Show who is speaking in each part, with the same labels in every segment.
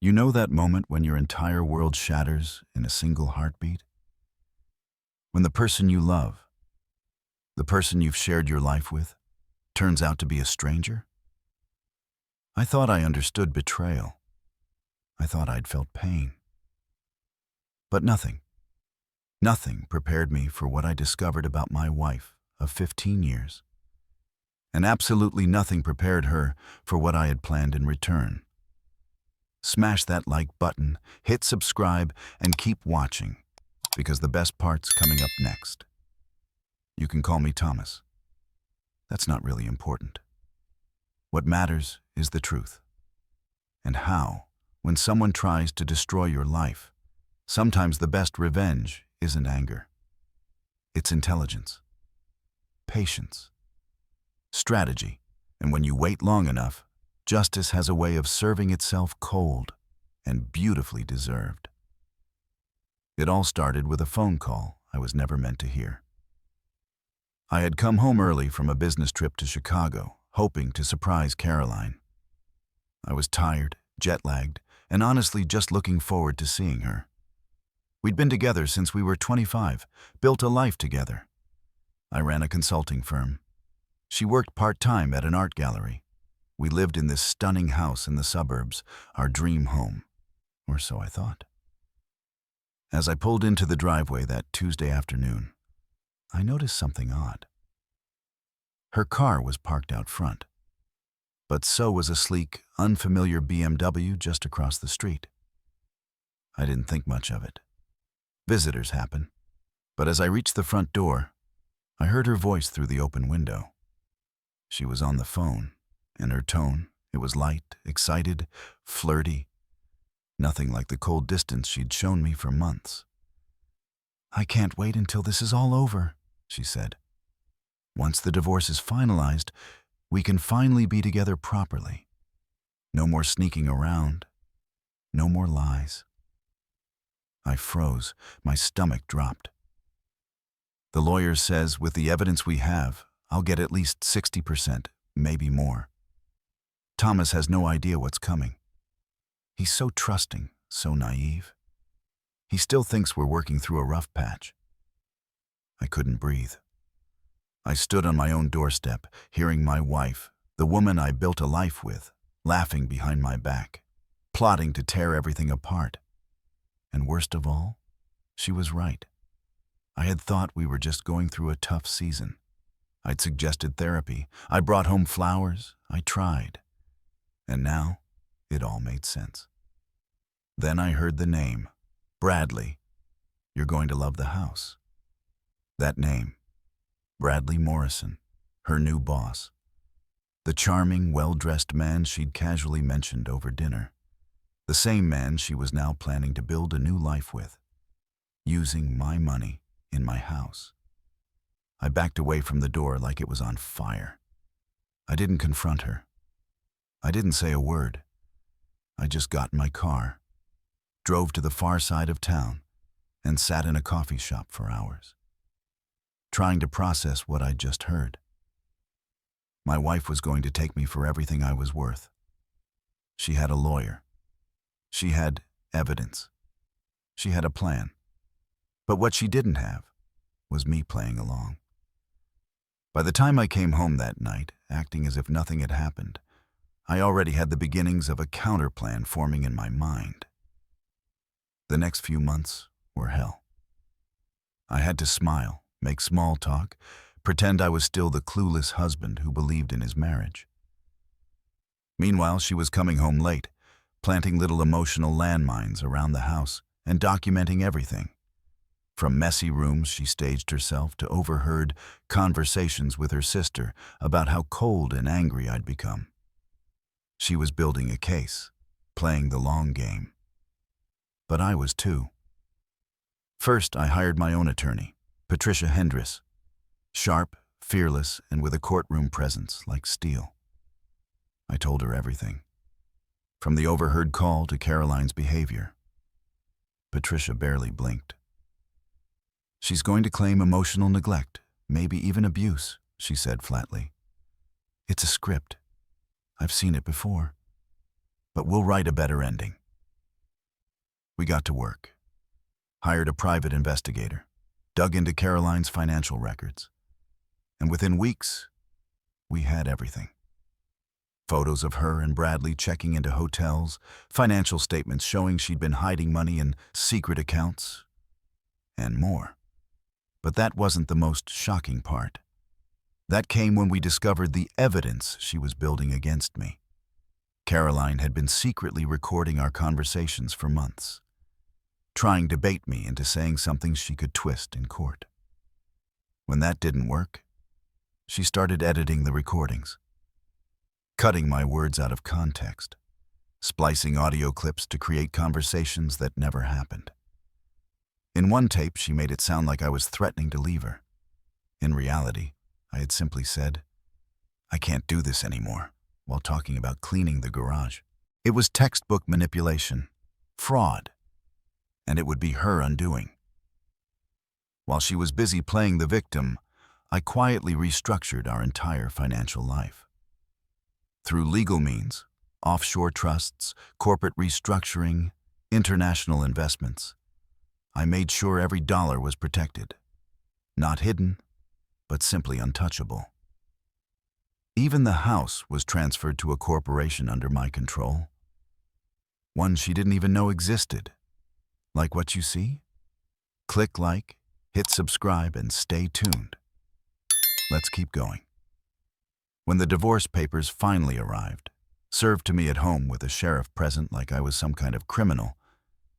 Speaker 1: You know that moment when your entire world shatters in a single heartbeat? When the person you love, the person you've shared your life with, turns out to be a stranger? I thought I understood betrayal. I thought I'd felt pain. But nothing prepared me for what I discovered about my wife of 15 years. And absolutely nothing prepared her for what I had planned in return. Smash that like button, hit subscribe, and keep watching, because the best part's coming up next. You can call me Thomas. That's not really important. What matters is the truth. And how, when someone tries to destroy your life, sometimes the best revenge isn't anger. It's intelligence, patience, strategy, and when you wait long enough, justice has a way of serving itself cold and beautifully deserved. It all started with a phone call I was never meant to hear. I had come home early from a business trip to Chicago, hoping to surprise Caroline. I was tired, jet-lagged, and honestly just looking forward to seeing her. We'd been together since we were 25, built a life together. I ran a consulting firm. She worked part-time at an art gallery. We lived in this stunning house in the suburbs, our dream home, or so I thought. As I pulled into the driveway that Tuesday afternoon, I noticed something odd. Her car was parked out front, but so was a sleek, unfamiliar BMW just across the street. I didn't think much of it. Visitors happen. But as I reached the front door, I heard her voice through the open window. She was on the phone, and her tone, it was light, excited, flirty. Nothing like the cold distance she'd shown me for months. "I can't wait until this is all over," she said. "Once the divorce is finalized, we can finally be together properly. No more sneaking around. No more lies." I froze. My stomach dropped. "The lawyer says with the evidence we have, I'll get at least 60%, maybe more. Thomas has no idea what's coming. He's so trusting, so naive. He still thinks we're working through a rough patch." I couldn't breathe. I stood on my own doorstep, hearing my wife, the woman I built a life with, laughing behind my back, plotting to tear everything apart. And worst of all, she was right. I had thought we were just going through a tough season. I'd suggested therapy. I brought home flowers. I tried. And now, it all made sense. Then I heard the name, Bradley. "You're going to love the house." That name, Bradley Morrison, her new boss. The charming, well-dressed man she'd casually mentioned over dinner. The same man she was now planning to build a new life with, using my money in my house. I backed away from the door like it was on fire. I didn't confront her. I didn't say a word. I just got in my car, drove to the far side of town, and sat in a coffee shop for hours, trying to process what I'd just heard. My wife was going to take me for everything I was worth. She had a lawyer. She had evidence. She had a plan. But what she didn't have was me playing along. By the time I came home that night, acting as if nothing had happened, I already had the beginnings of a counterplan forming in my mind. The next few months were hell. I had to smile, make small talk, pretend I was still the clueless husband who believed in his marriage. Meanwhile, she was coming home late, planting little emotional landmines around the house and documenting everything. From messy rooms she staged herself to overheard conversations with her sister about how cold and angry I'd become. She was building a case, playing the long game. But I was too. First, I hired my own attorney, Patricia Hendris, sharp, fearless, and with a courtroom presence like steel. I told her everything, from the overheard call to Caroline's behavior. Patricia barely blinked. "She's going to claim emotional neglect, maybe even abuse," she said flatly. "It's a script. I've seen it before. But we'll write a better ending. We got to work, hired a private investigator, dug into Caroline's financial records, and within weeks, we had everything. Photos of her and Bradley checking into hotels, financial statements showing she'd been hiding money in secret accounts, and more. But that wasn't the most shocking part. That came when we discovered the evidence she was building against me. Caroline had been secretly recording our conversations for months, trying to bait me into saying something she could twist in court. When that didn't work, she started editing the recordings, cutting my words out of context, splicing audio clips to create conversations that never happened. In one tape, she made it sound like I was threatening to leave her. In reality, I had simply said, "I can't do this anymore," while talking about cleaning the garage. It was textbook manipulation, fraud, and it would be her undoing. While she was busy playing the victim, I quietly restructured our entire financial life. Through legal means, offshore trusts, corporate restructuring, international investments, I made sure every dollar was protected. Not hidden, but simply untouchable. Even the house was transferred to a corporation under my control. One she didn't even know existed. Like what you see? Click like, hit subscribe, and stay tuned. Let's keep going. When the divorce papers finally arrived, served to me at home with a sheriff present like I was some kind of criminal,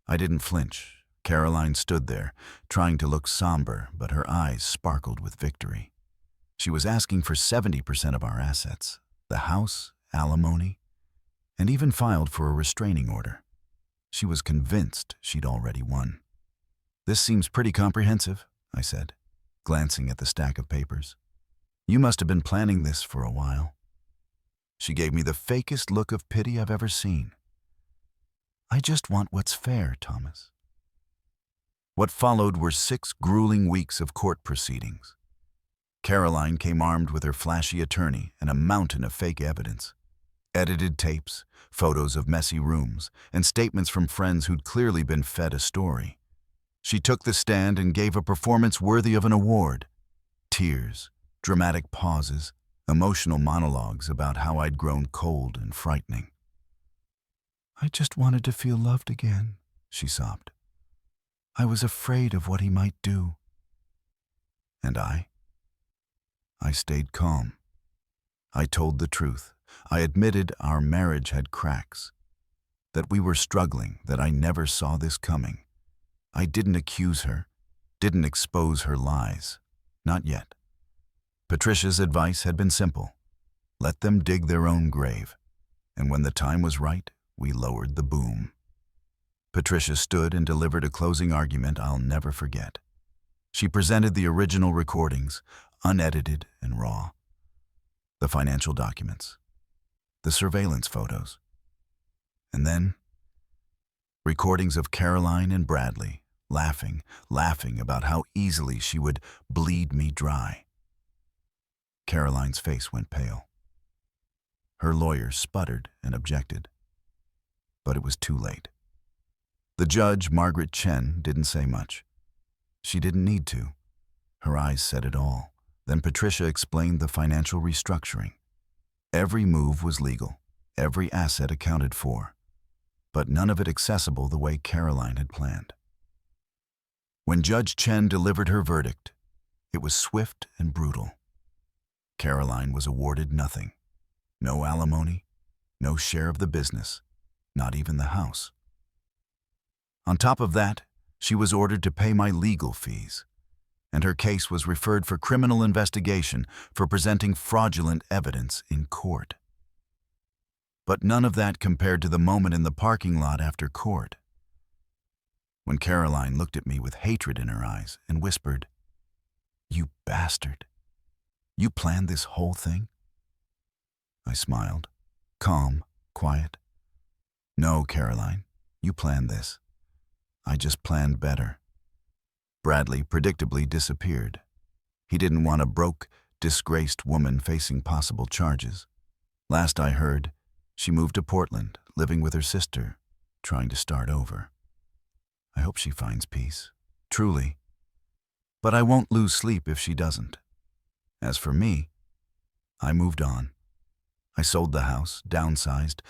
Speaker 1: I didn't flinch. Caroline stood there, trying to look somber, but her eyes sparkled with victory. She was asking for 70% of our assets, the house, alimony, and even filed for a restraining order. She was convinced she'd already won. "This seems pretty comprehensive," I said, glancing at the stack of papers. "You must have been planning this for a while." She gave me the fakest look of pity I've ever seen. "I just want what's fair, Thomas." What followed were 6 grueling weeks of court proceedings. Caroline came armed with her flashy attorney and a mountain of fake evidence. Edited tapes, photos of messy rooms, and statements from friends who'd clearly been fed a story. She took the stand and gave a performance worthy of an award. Tears, dramatic pauses, emotional monologues about how I'd grown cold and frightening. "I just wanted to feel loved again," she sobbed. "I was afraid of what he might do." And I stayed calm. I told the truth. I admitted our marriage had cracks, that we were struggling, that I never saw this coming. I didn't accuse her, didn't expose her lies. Not yet. Patricia's advice had been simple. Let them dig their own grave. And when the time was right, we lowered the boom. Patricia stood and delivered a closing argument I'll never forget. She presented the original recordings, unedited and raw. The financial documents. The surveillance photos. And then, recordings of Caroline and Bradley, laughing about how easily she would bleed me dry. Caroline's face went pale. Her lawyer sputtered and objected. But it was too late. The judge, Margaret Chen, didn't say much. She didn't need to. Her eyes said it all. Then Patricia explained the financial restructuring. Every move was legal, every asset accounted for, but none of it accessible the way Caroline had planned. When Judge Chen delivered her verdict, it was swift and brutal. Caroline was awarded nothing. No alimony, no share of the business, not even the house. On top of that, she was ordered to pay my legal fees, and her case was referred for criminal investigation for presenting fraudulent evidence in court. But none of that compared to the moment in the parking lot after court, when Caroline looked at me with hatred in her eyes and whispered, "You bastard. You planned this whole thing?" I smiled, calm, quiet. "No, Caroline, you planned this. I just planned better." Bradley predictably disappeared. He didn't want a broke, disgraced woman facing possible charges. Last I heard, she moved to Portland, living with her sister, trying to start over. I hope she finds peace. Truly. But I won't lose sleep if she doesn't. As for me, I moved on. I sold the house, downsized,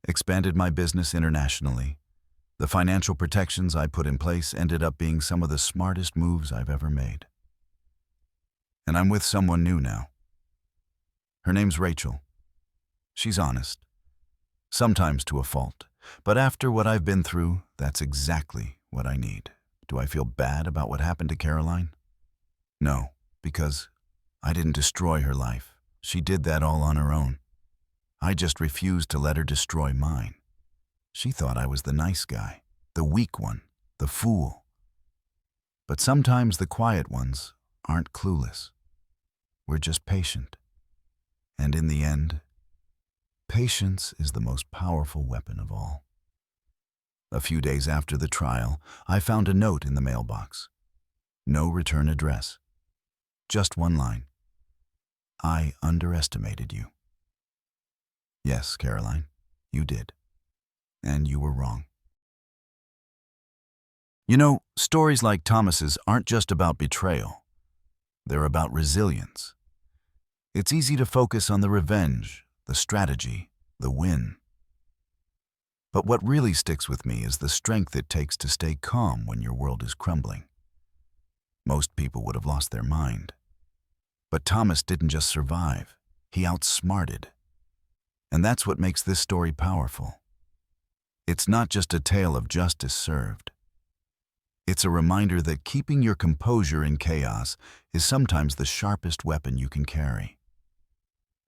Speaker 1: expanded my business internationally. The financial protections I put in place ended up being some of the smartest moves I've ever made. And I'm with someone new now. Her name's Rachel. She's honest, sometimes to a fault, but after what I've been through, that's exactly what I need. Do I feel bad about what happened to Caroline? No, because I didn't destroy her life. She did that all on her own. I just refused to let her destroy mine. She thought I was the nice guy, the weak one, the fool. But sometimes the quiet ones aren't clueless. We're just patient. And in the end, patience is the most powerful weapon of all. A few days after the trial, I found a note in the mailbox. No return address. Just one line. I underestimated you. Yes, Caroline, you did. And you were wrong. You know, stories like Thomas's aren't just about betrayal. They're about resilience. It's easy to focus on the revenge, the strategy, the win. But what really sticks with me is the strength it takes to stay calm when your world is crumbling. Most people would have lost their mind. But Thomas didn't just survive, he outsmarted. And that's what makes this story powerful. It's not just a tale of justice served. It's a reminder that keeping your composure in chaos is sometimes the sharpest weapon you can carry.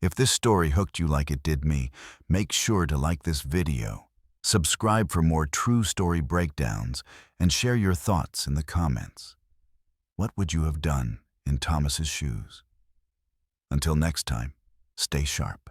Speaker 1: If this story hooked you like it did me, make sure to like this video, subscribe for more true story breakdowns, and share your thoughts in the comments. What would you have done in Thomas's shoes? Until next time, stay sharp.